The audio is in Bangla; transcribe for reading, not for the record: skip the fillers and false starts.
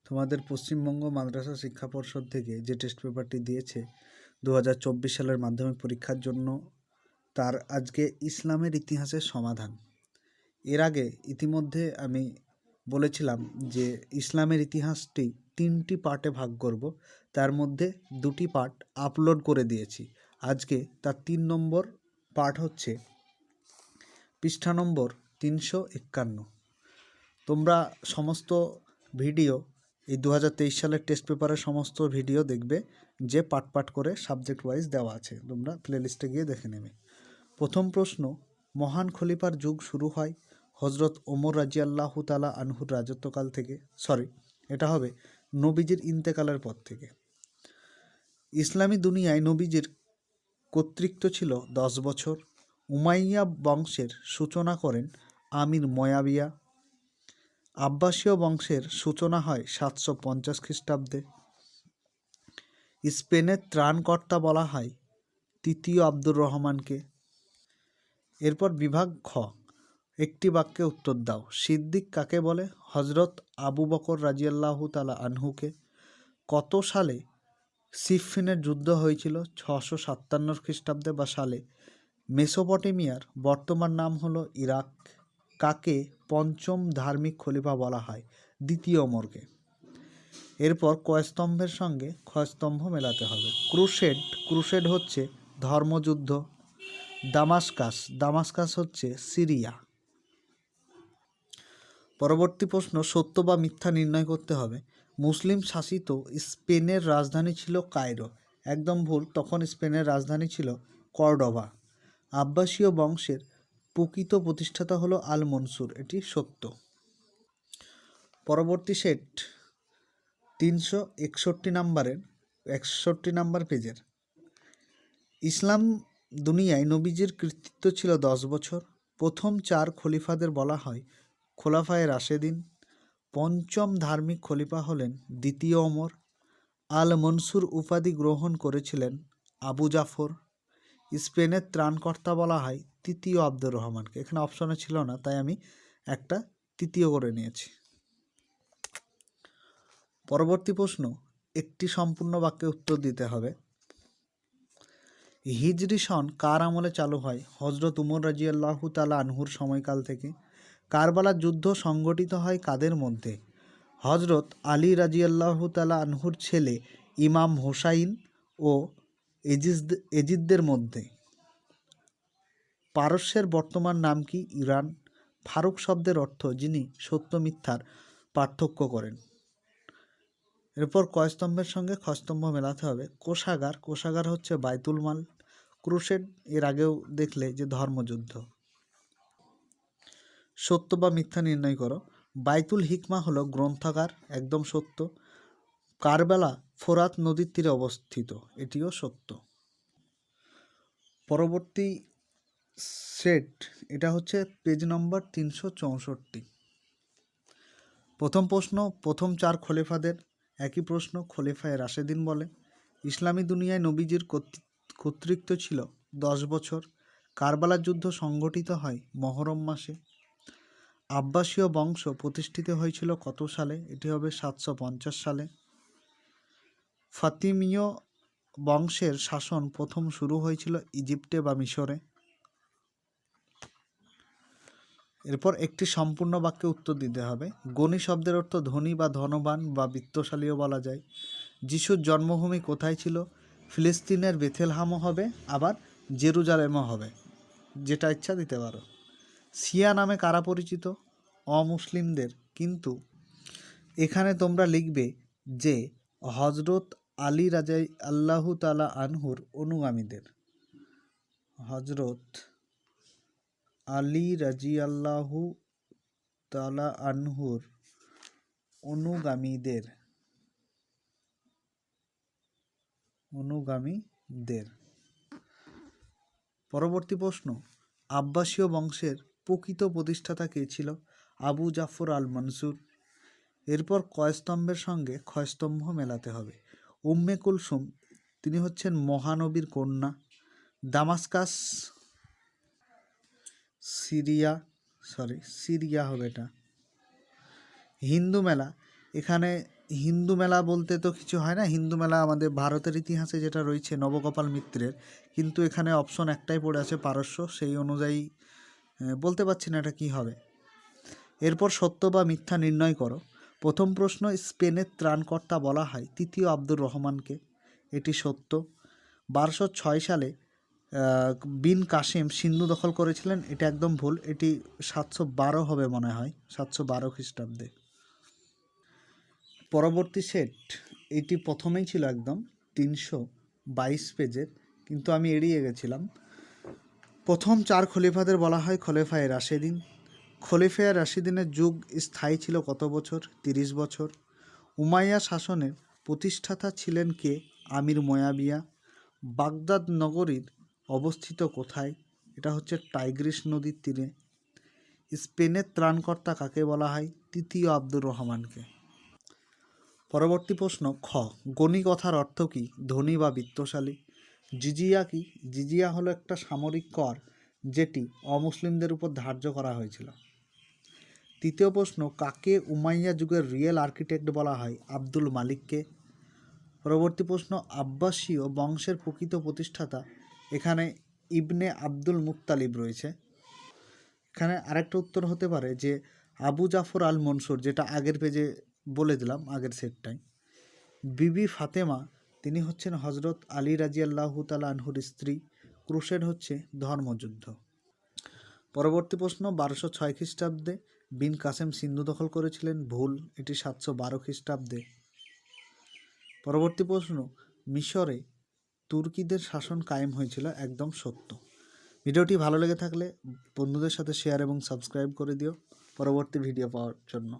তোমাদের পশ্চিমবঙ্গ মাদ্রাসা শিক্ষা পর্ষদ থেকে যে টেস্ট পেপারটি দিয়েছে 2024 সালের মাধ্যমিক পরীক্ষার জন্য, তার আজকে ইসলামের ইতিহাসের সমাধান। এর আগে ইতিমধ্যে আমি বলেছিলাম যে ইসলামের ইতিহাসটি 3টি পার্টে ভাগ করব, তার মধ্যে 2টি পার্ট আপলোড করে দিয়েছি। আজকে তার 3 নম্বর পার্ট হচ্ছে পৃষ্ঠা নম্বর 351। তোমরা সমস্ত ভিডিও এই 2023 সালের টেস্ট পেপারের সমস্ত ভিডিও দেখবে, যে পার্ট পার্ট করে সাবজেক্ট ওয়াইজ দেওয়া আছে, তোমরা প্লেলিস্টে গিয়ে দেখে নেবে। প্রথম প্রশ্ন, মহান খলিফার যুগ শুরু হয় হজরত ওমর রাজিয়াল্লাহু তাআলা আনহুর রাজত্বকাল থেকে, এটা হবে নবীজির ইন্তেকালের পর থেকে। ইসলামী দুনিয়ায় নবীজির কর্তৃত্ব ছিল 10 বছর। উমাইয়া বংশের সূচনা করেন আমির মুয়াবিয়া। আব্বাসীয় বংশের সূচনা হয় 750 খ্রিস্টাব্দে। স্পেনের ত্রাণকর্তা বলা হয় তৃতীয় আব্দুর রহমানকে। এরপর বিভাগ খ, একটি বাক্যে উত্তর দাও। সিদ্দিক কাকে বলে? হজরত আবু বকর রাজিয়াল্লাহু তাআলা আনহুকে। কত সালে সিফফিনের যুদ্ধ হয়েছিল? 657 খ্রিস্টাব্দে বা সালে। মেসোপটেমিয়ার বর্তমান নাম হলো ইরাক। কাকে পঞ্চম ধার্মিক খলিফা বলা হয়? দ্বিতীয় ওমরকে। এরপর কয়স্তম্ভের সঙ্গে ক্ষয়স্তম্ভ মেলাতে হবে। ক্রুসেড হচ্ছে ধর্মযুদ্ধ। দামাস্কাস হচ্ছে সিরিয়া। পরবর্তী প্রশ্ন, সত্য বা মিথ্যা নির্ণয় করতে হবে। মুসলিম শাসিত স্পেনের রাজধানী ছিল কায়রো। একদম ভুল, তখন স্পেনের রাজধানী ছিল কর্ডোবা। আব্বাসীয় বংশের প্রকৃত প্রতিষ্ঠাতা হলো আল মনসুর, এটি সত্য। পরবর্তী সেট 361 নাম্বার পেজের। ইসলাম দুনিয়ায় নবীজির কর্তৃত্ব ছিল 10 বছর। প্রথম 4 খলিফাদের বলা হয় খোলাফায়ে রাশেদিন। পঞ্চম ধার্মিক খলিফা হলেন দ্বিতীয় ওমর। আল মনসুর উপাধি গ্রহণ করেছিলেন আবু জাফর। স্পেনের ত্রাণকর্তা বলা হয় তৃতীয় আব্দুর রহমানকে। এখানে অপশনে ছিল না, তাই আমি একটা তৃতীয় করে নিয়েছি। পরবর্তী প্রশ্ন, একটি সম্পূর্ণ বাক্যে উত্তর দিতে হবে। হিজরি সন কার আমলে চালু হয়? হজরত উমর রাজিয়াল্লাহু তাআলা আনহুর সময়কাল থেকে। কারবালার যুদ্ধ সংগঠিত হয় কাদের মধ্যে? হজরত আলী রাজিয়াল্লাহু তাআলা আনহুর ছেলে ইমাম হোসাইন ও এজিদদের মধ্যে। পারস্যের বর্তমান নাম কি? ইরান। ফারুক শব্দের অর্থ যিনি সত্য মিথ্যার পার্থক্য করেন। এরপর কয়স্তম্ভের সঙ্গে ক্ষয়স্তম্ভ মেলাতে হবে। কোষাগার হচ্ছে বাইতুল মাল। ক্রুসেড এর আগেও দেখলে যে ধর্মযুদ্ধ। সত্য বা মিথ্যা নির্ণয় করো। বাইতুল হিকমা হলো গ্রন্থাগার, একদম সত্য। কারবালা ফোরাত নদীর তীরে অবস্থিত, এটিও সত্য। পরবর্তী সেট, এটা হচ্ছে পেজ নম্বর 364। প্রথম প্রশ্ন, প্রথম 4 খলিফাদের একই প্রশ্ন খলিফায়ে রাশেদিন বলে। ইসলামী দুনিয়ায় নবীজির কর্তৃত্ব ছিল 10 বছর। কারবালার যুদ্ধ সংগঠিত হয় মহরম মাসে। আব্বাসীয় বংশ প্রতিষ্ঠিত হয়েছিল কত সালে? এটি হবে 750 সালে। ফাতিমীয় বংশের শাসন প্রথম শুরু হয়েছিল ইজিপ্টে বা মিশরে। এরপর একটি সম্পূর্ণ বাক্যে উত্তর দিতে হবে। গণী শব্দের অর্থ ধনী বা ধনবান বা বিত্তশালীও বলা যায়। যিশুর জন্মভূমি কোথায় ছিল? ফিলিস্তিনের বেথেলহামও হবে, আবার জেরুজালেমও হবে, যেটা ইচ্ছা দিতে পারো। শিয়া নামে কারা পরিচিত? অমুসলিমদের। কিন্তু এখানে তোমরা লিখবে যে হজরত আলী রাদিয়াল্লাহু তাআলা আনহুর অনুগামীদের। হজরত আলী রাদিয়াল্লাহু তাআলা আনহুর অনুগামীদের। পরবর্তী প্রশ্ন, আব্বাসীয় বংশের প্রকৃত প্রতিষ্ঠাতা কে ছিল? আবু জাফর আল মনসুর। এরপর কয়স্তম্ভের সঙ্গে ক্ষয়স্তম্ভ মেলাতে হবে। উম্মে কুলসুম, তিনি হচ্ছেন মহানবীর কন্যা। দামাস্কাস সিরিয়া হবে এটা। হিন্দু মেলা, এখানে হিন্দু মেলা বলতে তো কিছু হয় না, হিন্দু মেলা আমাদের ভারতের ইতিহাসে যেটা রয়েছে নবগোপাল মিত্রের, কিন্তু এখানে অপশন একটাই পড়ে আছে পারস্য, সেই অনুযায়ী বলতে পারছি না এটা কী হবে। এরপর সত্য বা মিথ্যা নির্ণয় করো। প্রথম প্রশ্ন, স্পেনের ত্রাণকর্তা বলা হয় তৃতীয় আব্দুর রহমানকে, এটি সত্য। 1206 সালে বিন কাসিম সিন্ধু দখল করেছিলেন, এটা একদম ভুল, এটি 712 হবে মনে হয়, 712 খ্রিস্টাব্দে। পরবর্তী সেট, এটি প্রথমেই ছিল একদম 322 পেজের, কিন্তু আমি এড়িয়ে গেছিলাম। প্রথম 4 খলিফাদের বলা হয় খলিফায়ে রাশেদিন। খলিফায়ে রাশেদিনের যুগ স্থায়ী ছিল কত বছর? 30 বছর। উমাইয়া শাসনের প্রতিষ্ঠাতা ছিলেন কে? আমির মুয়াবিয়া। বাগদাদ নগরীর অবস্থিত কোথায়? এটা হচ্ছে টাইগ্রিস নদীর তীরে। স্পেনের ত্রাণকর্তা কাকে বলা হয়? তৃতীয় আব্দুর রহমানকে। পরবর্তী প্রশ্ন, খ, গনি কথার অর্থ কী? ধনী বা বিত্তশালী। জিজিয়া কি? জিজিয়া হলো একটা সামরিক কর যেটি অমুসলিমদের উপর ধার্য করা হয়েছিল। তৃতীয় প্রশ্ন, কাকে উমাইয়া যুগের রিয়েল আর্কিটেক্ট বলা হয়? আব্দুল মালিককে। পরবর্তী প্রশ্ন, আব্বাসীয় বংশের প্রকৃত প্রতিষ্ঠাতা, এখানে ইবনে আব্দুল মুত্তালিব রয়েছে। এখানে আরেকটা উত্তর হতে পারে যে আবু জাফর আল মনসুর, যেটা আগের পেজে বলে দিলাম আগের সেটটাই। বিবি ফাতেমা, তিনি হচ্ছেন হজরত আলী রাজিয়াল্লাহু তাআলা আনহুর স্ত্রী। ক্রুসেড হচ্ছে ধর্মযুদ্ধ। পরবর্তী প্রশ্ন, 1206 খ্রিস্টাব্দে বিন কাসেম সিন্ধু দখল করেছিলেন, ভুল, এটি 712 খ্রিস্টাব্দে। পরবর্তী প্রশ্ন, মিশরে তুর্কিদের শাসন কায়েম হয়েছিল, একদম সত্য। ভিডিওটি ভালো লেগে থাকলে বন্ধুদের সাথে শেয়ার এবং সাবস্ক্রাইব করে দিও পরবর্তী ভিডিও পাওয়ার জন্য।